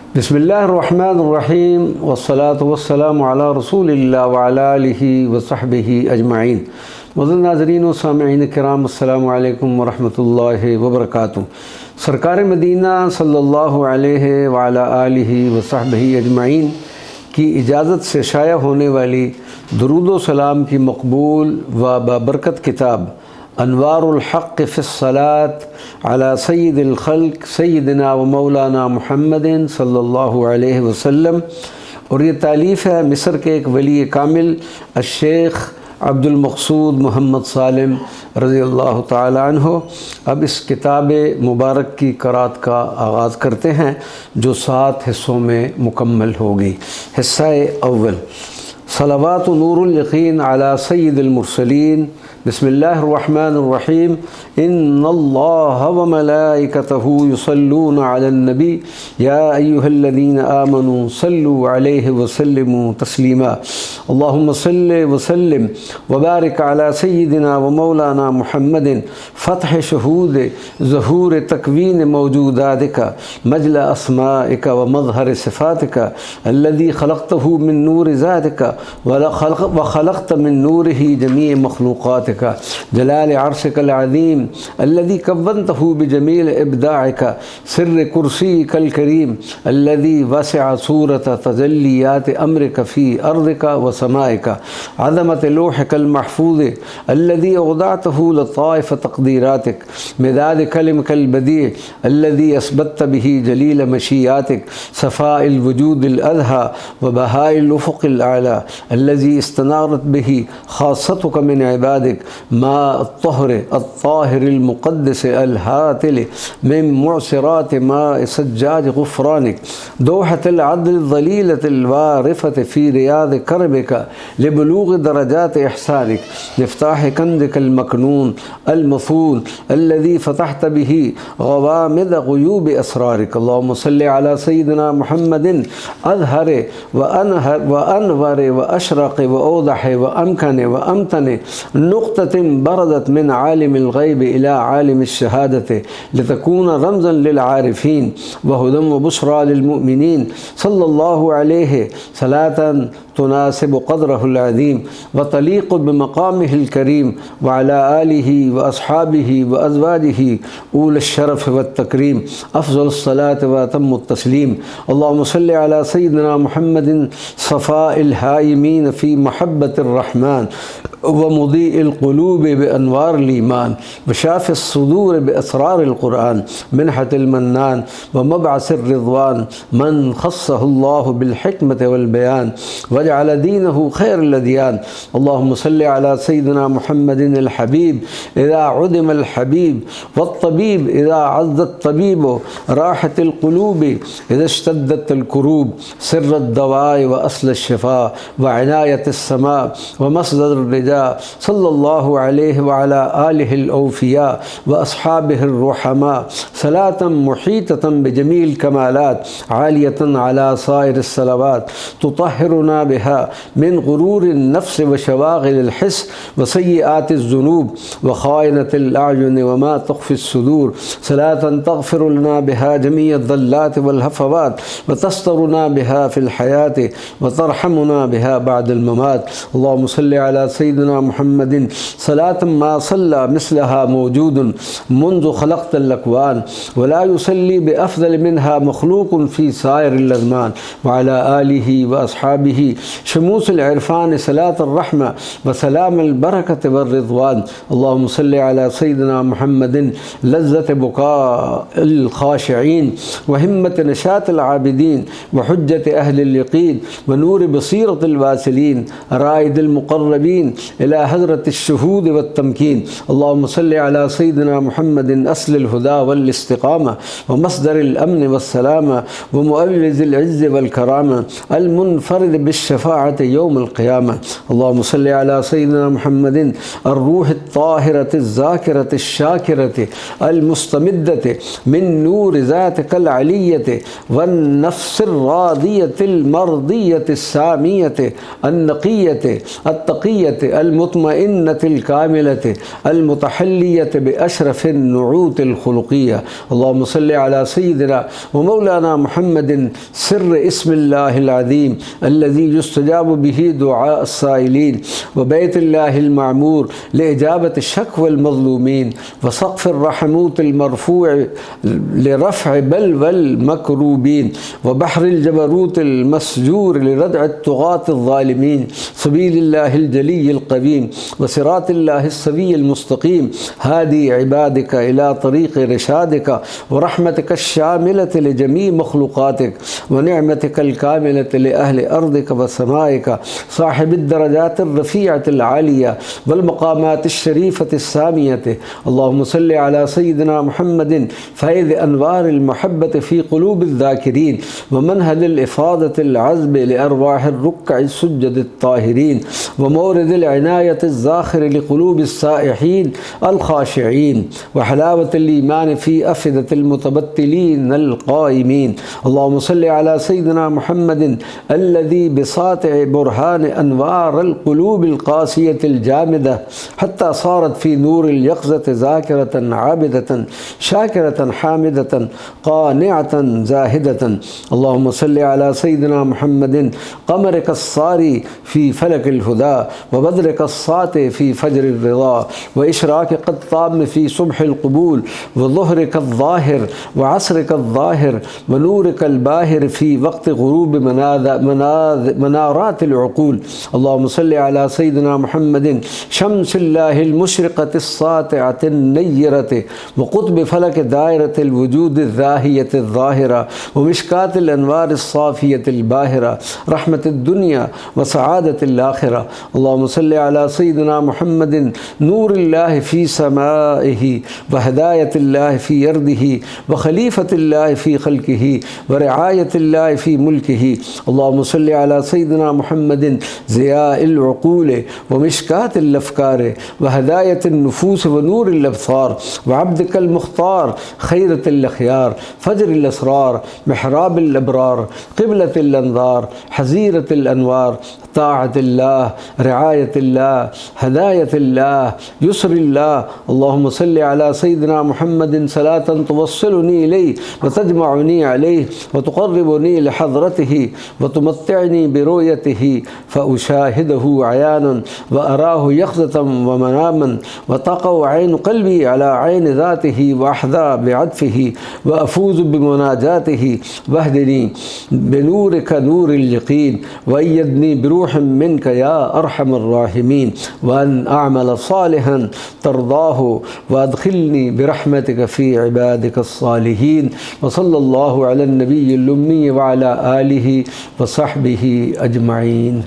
बिस्मिल्लाहिर्रहमानिर्रहीम वस्सलातु वस्सलामु अला रसूलिल्लाह व अला आलिहि व सहबिहि अजमाइन। मुअज़्ज़ज़ नाज़रीन व सामिईन किराम, अस्सलामु अलैकुम व रहमतुल्लाहि व बरकातुहू। सरकार मदीना सल्लल्लाहु अलैहि व अला आलिहि व सहबिहि अजमाइन की इजाज़त से शाया होने वाली दुरूद व सलाम की मकबूल व बाबरकत किताब अनवारुल हक़ फ़िस्सलात अला सय्यिदिल ख़ल्क़ सय्यिदिना व मौलाना मुहम्मदिन सल्लल्लाहु अलैहि वसल्लम, और ये तालीफ़ है मिस्र के एक वली कामिल शेख अब्दुल मक़सूद मोहम्मद सालिम रज़ियल्लाहु ताला अन्हु। अब इस किताब मुबारक की क़राअत का आगाज़ करते हैं, जो 7 हिस्सों में मुकम्मल होगी। हिस्सा अव्वल, सलावातु नूरुल यक़ीन अला सय्यिदिल मुरसलीन। बिस्मिल्लाहिर्रहमानिर्रहीम। इन्नल्लाह व मलाइकतहु युसल्लूना अलन नबी या अय्युहल्लज़ीना आमनू सल्लु अलैहि व सल्लिमू तस्लीमा। अल्लाहुम्मा सल्लि व सल्लिम व बारिक अला सय्यिदिना व मौलाना मुहम्मदिन फ़त्ह शुहूद ज़हूर तकवीन मौजूदातिका मजला अस्माइका व मज़हर सिफ़ातिका अल्लज़ी ख़लक़तहु मिन नूरि ज़ातिका व ख़लक़त मिन नूरिही जमीअ मख़लूक़ातिका जलाल अर्शिकल अज़ीम अल्लज़ी कव्वनतहु बिजमील इब्दाइका सिर्र कुर्सीकल करीम अल्लज़ी वसिअ सूरत तजल्लियात अम्रिका फ़ी अर्दिका व समाइका अज़मत लौहिकल महफूज़ अल्लज़ी औदअतहु लताइफ़ तक़दीरातिक मिदाद कलिमकल बदी अल्लज़ी असबत बिही जलील मशीयातिक सफ़ाइल वजूदिल अज़हा व बहाइल उफ़ुक़िल आला अल्लज़ी इस्तनारत बिही ख़ासतुक मिन इबादिक मा अत्तहर अत्ताहिरिल मुक़द्दस अल हातिल मिन मुअसिरात मा सज्जाज गुफ़रानिक दोहतल अदल ज़लीलतिल वारिफ़त फ़ी रियाद करबिका लिबलूग़ दरजात इहसानिक मिफ़्ताह कंज़िकल मकनून अल मफ़ून अल्लज़ी फ़तहत बिही ग़वामिद ग़ुयूब असरारिक। अल्लाहुम्मा सल्लि अला सय्यिदिना मुहम्मदिन अज़हर व अनवर व अशरक़ व औदह व अमकन व अमतन नुक़्ततिन बरदत मिन आलिमिल ग़ैब इला आलिमिश शहादत लितकून रमज़न लिल आरिफ़ीन व हुदन व बुशरा लिल मुमिनीन सल्लल्लाहु अलैहि सलातन तुनासिब क़द्रहुल अज़ीम व तलीक़ बिमक़ामिहिल करीम व अला आलिहि व अस्हाबिहि व अज़वाजिहि उल शरफ़ व तकरीम अफ़ज़लुस सलात व अतम्मुत तस्लीम। अल्लाहुम्मा सल्लि अला सय्यिदिना मुहम्मदिन सफ़ाइल हाइमीन फ़ी महब्बतिर रहमान व मुदीइल क़ुलूब बिअनवारिल ईमान व शाफ़िस सुदूर बिअसरारिल क़ुरआन मिन्हतिल मन्नान व मबअसिर रिज़वान मन ख़स्सहुल्लाहु बिल हिकमति वल बयान वजअल दीनहु खैरुल अदियान। अल्लाहुम्मा सल्लि अला सय्यिदिना मुहम्मदिन अल हबीब इज़ा उदिमल हबीब वत्तबीब इज़ा अज़्ज़त तबीब राहतिल क़ुलूब इज़ा इश्तद्दतल कुरूब सिर्रद दवाए व अस्ल शिफ़ा व इनायतिस समा व मस्दर रिजा सल्लल्लाहु अलैहि व अला आलिहिल औफ़िया व अस्हाबिहिर रुहमा सलातन मुहीततन बिजमील कमालात आलियतन अला साइरिस सलावात तुतहिरुना बिहा मिन गुरूरिन नफ्स व शवाग़िलिल हिस्स व सय्यिआतिज़ ज़ुनूब व ख़ाइनतिल अयुन व मा तुख़फ़िस सुदूर सलातन तग़फ़िरु लना बिहा जमीअ ज़ल्लात वल हफ़वात व तस्तरुना बिहा फ़िल हयात व तरहमुना बिहा बअदल ममात। अल्लाहुम्मा सल्लि अला सय्यिदिना मुहम्मदिन सलातन मा सल्ला मिस्लहा मौजूदुन मुन्ज़ु ख़लक़तल अकवान व ला युसल्ली बिअफ़ज़ल मिनहा मख़लूक़ुन फ़ी साइरिल अज़मान व अला आलिहि व अस्हाबिहि शमूसिल इरफ़ान सलातुर रहमा व सलामुल बरकत व रिज़वान। अल्लाहुम्मा सल्लि अला सय्यिदिना मुहम्मदिन लज़्ज़त बुकाइल ख़ाशिईन व हिम्मत नशातिल आबिदीन व हुज्जत अहलिल यक़ीन व नूर बसीरतिल वासिलीन राइदिल मुक़र्रबीन इला हज़रतिश शुहूद व तमकीन। अल्लाहुम्मा सल्लि अला सय्यिदिना मुहम्मदिन अस्लिल हुदा वल इस्तिक़ामा व मस्दरिल अम्न वस्सलामा व मुअव्विज़िल इज़्ज़ वल करामा अल मुनफ़रिद बिश्शफ़ाअति यौमिल क़ियामा। अल्लाहुम्मा सल्लि अला सय्यिदिना मुहम्मदिन अर्रूहित ताहिरतिज़ ज़ाकिरतिश शाकिरति अल मुस्तमिद्दति मिन नूर ज़ातिकल अलिय्यति वन नफ़्सिर रादियतिल मर्दियतिस सामियति अन नक़ियति अत्तक़ियति المطمئنة الكاملة المتحلية بأشرف النعوت الخلقية. اللهم صل على سيدنا ومولانا محمد سر اسم الله العظيم الذي يستجاب به دعاء السائلين، وبيت الله المعمور لإجابة شكوى المظلومين، وسقف الرحموت المرفوع لرفع بلوى المكروبين، وبحر الجبروت المسجور لردع الطغاة الظالمين، سبيل الله الجلي القويم وصراط الله السوي المستقيم، هادي عبادك إلى طريق رشادك، ورحمتك الشاملة لجميع مخلوقاتك، ونعمتك الكاملة لأهل أرضك وسمائك، صاحب الدرجات الرفيعة العالية والمقامات الشريفة السامية. اللهم صل على سيدنا محمد فيض أنوار المحبة في قلوب الذاكرين، ومنهل الإفاضة العذب لأرواح الركع السجد الطاهرين، ومورد العناية الزاخر لقلوب السائحين الخاشعين، وحلاوة الإيمان في أفئدة المتبتلين القائمين. اللهم صل على سيدنا محمد الذي بساطع برهان أنوار القلوب القاسية الجامدة حتى صارت في نور اليقظة ذاكرة عابدة شاكرة حامدة قانعة زاهدة. اللهم صل على سيدنا محمد قمرك الصاري في فلك الهدى، وبدرك الساطع في فجر الرضا، وإشراقك الطام في صبح القبول، وظهرك الظاهر وعصرك الظاهر ونورك الباهر في وقت غروب منارات العقول. اللهم صل على سيدنا محمد شمس الله المشرقة الساطعة النيرة، وقطب فلك دائرة الوجود الذاهية الظاهرة، ومشكاة الأنوار الصافية الباهرة، رحمة الدنيا وسعادة الآخرة. اللهم صل على سيدنا محمد نور الله في سمائه، وهداية الله في أرضه، وخليفة الله في خلقه، ورعاية الله في ملكه. اللهم صل على سيدنا محمد ضياء العقول ومشكاة الأفكار، وهداية النفوس ونور الأبصار، وعبدك المختار خيرة الأخيار، فجر الأسرار، محراب الأبرار، قبلة الأنظار، حزيرة الأنوار، طاعة الله، رعاية الله، هداية الله، يسر الله. اللهم صل على سيدنا محمد صلاة توصلني إليه وتجمعني عليه وتقربني لحضرته وتمتعني برؤيته، فأشاهده عيانا وأراه يقظة ومناما، وتقع عين قلبي على عين ذاته وأحظى بعطفه، وأفوز بمناجاته، واهدني بنورك نور اليقين، وأيدني بروح منك يا أرحم الراحمين، وأن أعمل صالحا ترضاه، وأدخلني برحمتك في عبادك الصالحين. وصلى الله على النبي الأمي وعلى آله وصحبه أجمعين.